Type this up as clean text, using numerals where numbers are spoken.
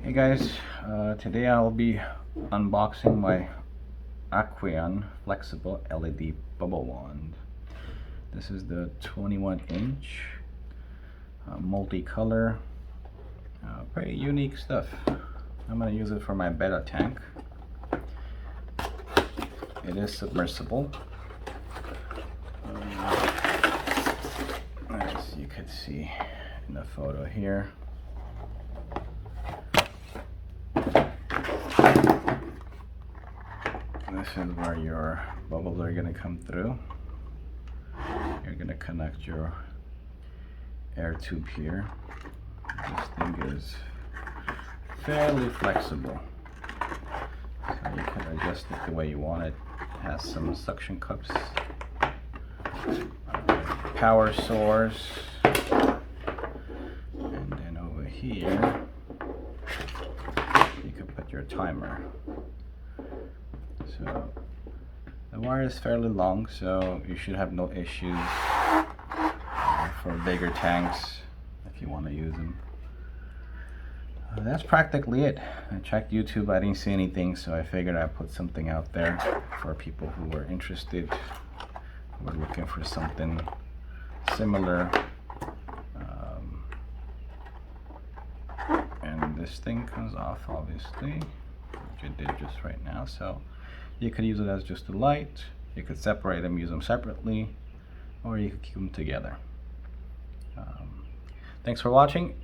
Hey guys, today I'll be unboxing my Aqueon flexible LED bubble wand. This is the 21-inch multicolor, pretty unique stuff. I'm going to use it for my betta tank. It is submersible. As you could see in the photo here. This is where your bubbles are going to come through. You're going to connect your air tube here. This thing is fairly flexible, so you can adjust it the way you want it. It has some suction cups, power source, and then over here you can put your timer. So the wire is fairly long, so you should have no issues for bigger tanks if you want to use them. That's practically it. I checked YouTube, I didn't see anything, so I figured I'd put something out there for people who were interested, who were looking for something similar. And this thing comes off, obviously, which it did just right now. So you could use it as just a light, you could separate them, use them separately, or you could keep them together. Thanks for watching.